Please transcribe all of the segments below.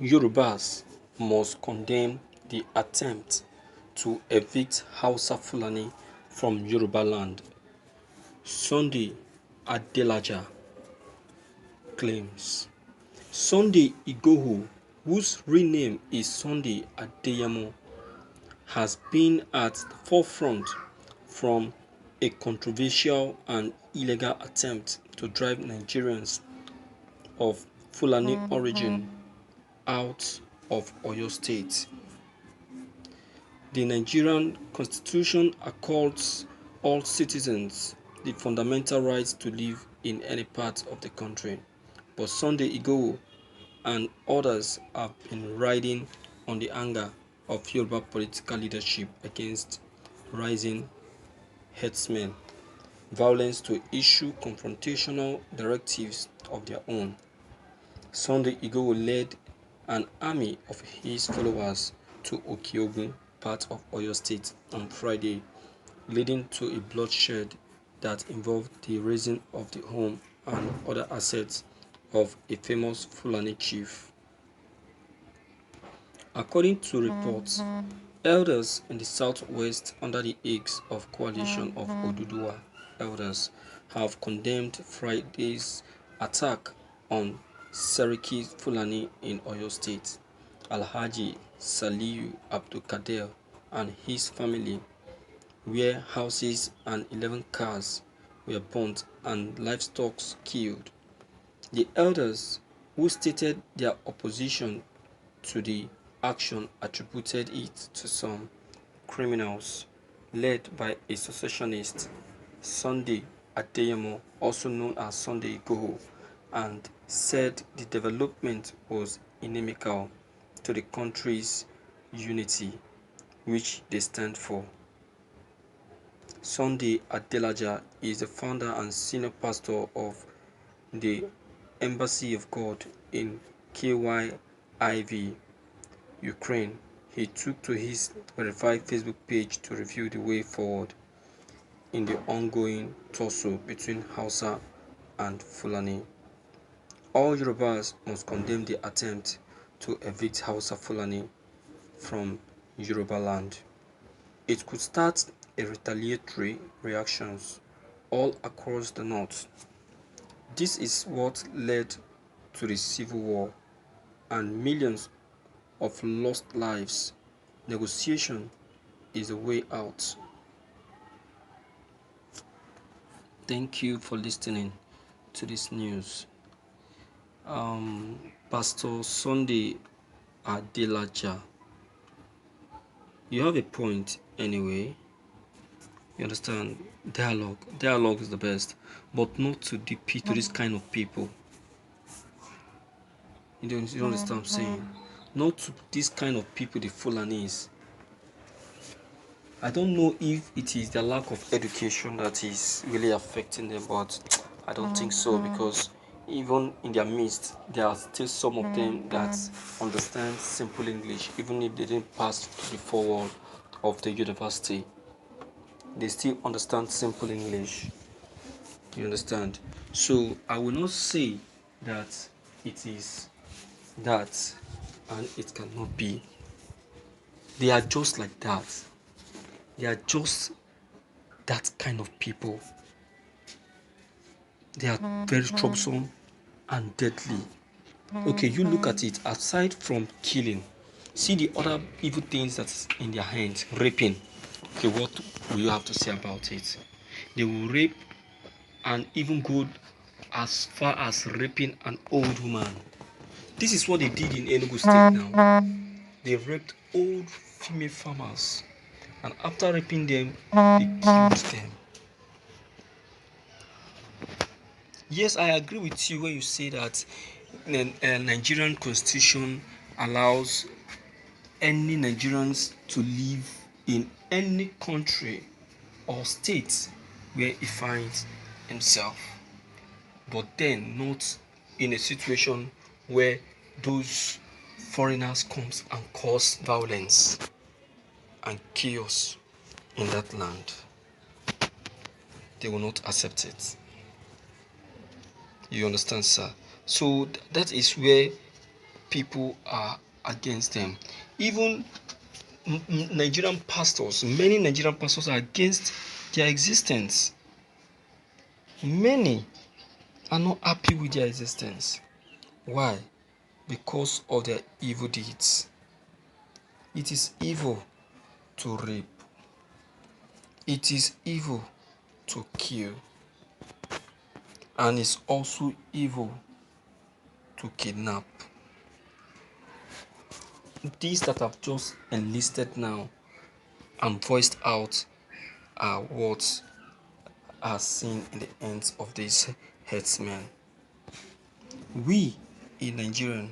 Yorubas must condemn the attempt to evict Hausa Fulani from Yoruba land, Sunday ADELAJA claims. Sunday Igboho, whose real name is Sunday Adeyemo, has been at the forefront from a controversial and illegal attempt to drive Nigerians of Fulani origin out of Oyo State. The Nigerian Constitution accords all citizens the fundamental right to live in any part of the country, but Sunday Igboho and others have been riding on the anger of Yoruba political leadership against rising herdsmen, violence to issue confrontational directives of their own. Sunday Igboho led an army of his followers to Okeogun, part of Oyo State, on Friday, leading to a bloodshed that involved the razing of the home and other assets of a famous Fulani chief. According to reports, elders in the southwest under the aegis of Coalition of Oduduwa Elders have condemned Friday's attack on Seriki Fulani in Oyo State. Alhaji Saliu Abdulkader and his family, where houses and 11 cars were burnt and livestock killed. The elders, who stated their opposition to the action, attributed it to some criminals led by a secessionist, Sunday Adeyemo, also known as Sunday Igboho, and said the development was inimical to the country's unity, which they stand for. Sunday ADELAJA is the founder and senior pastor of the Embassy of God in Kyiv, Ukraine. He took to his verified Facebook page to review the way forward in the ongoing tussle between Hausa and Fulani. All Yorubas must condemn the attempt to evict Hausa Fulani from Yoruba land. It could start a retaliatory reactions all across the north. This is what led to the civil war and millions of lost lives. Negotiation is a way out. Thank you for listening to this news. Pastor Sunday Adelaja, you have a point anyway. You understand? Dialogue is the best, but not to defeat to this kind of people. You understand what I'm saying? Not to this kind of people, the Fulanis. I don't know if it is the lack of education that is really affecting them, but I don't think so, because even in their midst, there are still some of them that understand simple English, even if they didn't pass to the forward of the university. They still understand simple English. You understand? So I will not say that it is that and it cannot be. They are just like that. They are just that kind of people. They are very troublesome and deadly. Okay, you look at it, aside from killing, see the other evil things that's in their hands. Raping. Okay, what will you have to say about it? They will rape and even go as far as raping an old woman. This is what they did in Enugu State now. They raped old female farmers, and after raping them, they killed them. Yes, I agree with you when you say that the Nigerian constitution allows any Nigerians to live in any country or state where he finds himself, but then not in a situation where those foreigners comes and cause violence and chaos in that land. They will not accept it. You understand, sir? So that is where people are against them. Even Nigerian pastors, many Nigerian pastors are against their existence. Many are not happy with their existence. Why? Because of their evil deeds. It is evil to rape. It is evil to kill. And it's also evil to kidnap. These that I've just enlisted now and voiced out are what are seen in the hands of these headsmen. We in Nigeria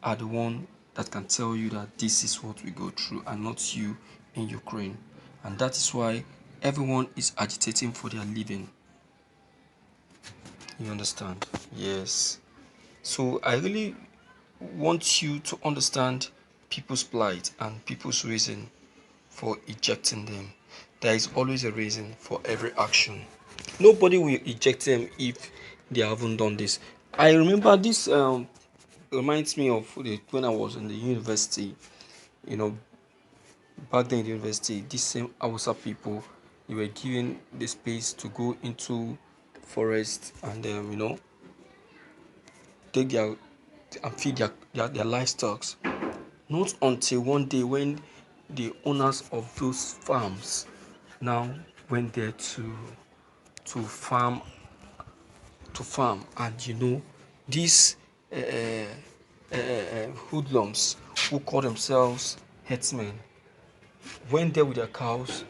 are the one that can tell you that this is what we go through, and not you in Ukraine. And that is why everyone is agitating for their living. You understand? Yes. So I really want you to understand people's plight and people's reason for ejecting them. There is always a reason for every action. Nobody will eject them if they haven't done this. I remember this reminds me of when I was in the university. Back then in the university, these same Hausa people, they were given the space to go into forest and take their and feed their livestock. Not until one day when the owners of those farms now went there to farm and these hoodlums who call themselves herdsmen went there with their cows,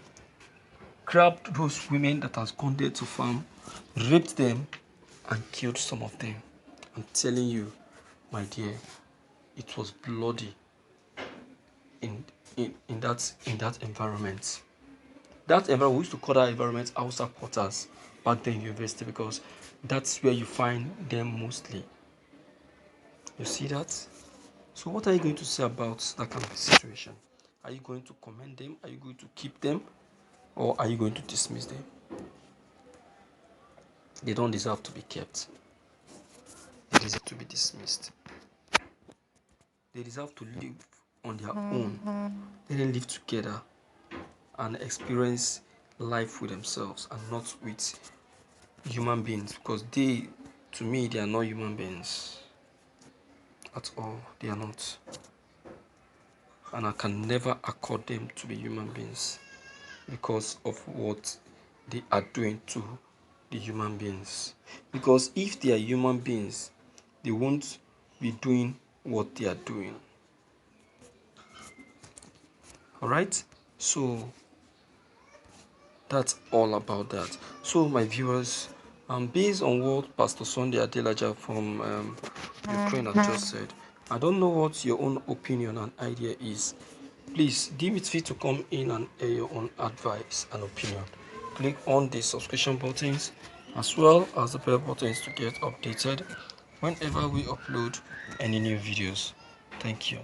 grabbed those women that has gone there to farm, raped them, and killed some of them. I'm telling you, my dear, it was bloody in that environment. That environment, we used to call that environment Hausa quarters back then in university, because that's where you find them mostly. You see that? So what are you going to say about that kind of situation? Are you going to commend them? Are you going to keep them? Or are you going to dismiss them? They don't deserve to be kept. They deserve to be dismissed. They deserve to live on their own. Let them live together and experience life with themselves and not with human beings, because to me, they are not human beings at all. They are not. And I can never accord them to be human beings because of what they are doing to the human beings. Because if they are human beings, they won't be doing what they are doing. Alright? So that's all about that. So my viewers, based on what Pastor Sunday ADELAJA from Ukraine has just said, I don't know what your own opinion and idea is. Please deem it fit to come in and air your own advice and opinion. Click on the subscription buttons as well as the bell buttons to get updated whenever we upload any new videos. Thank you.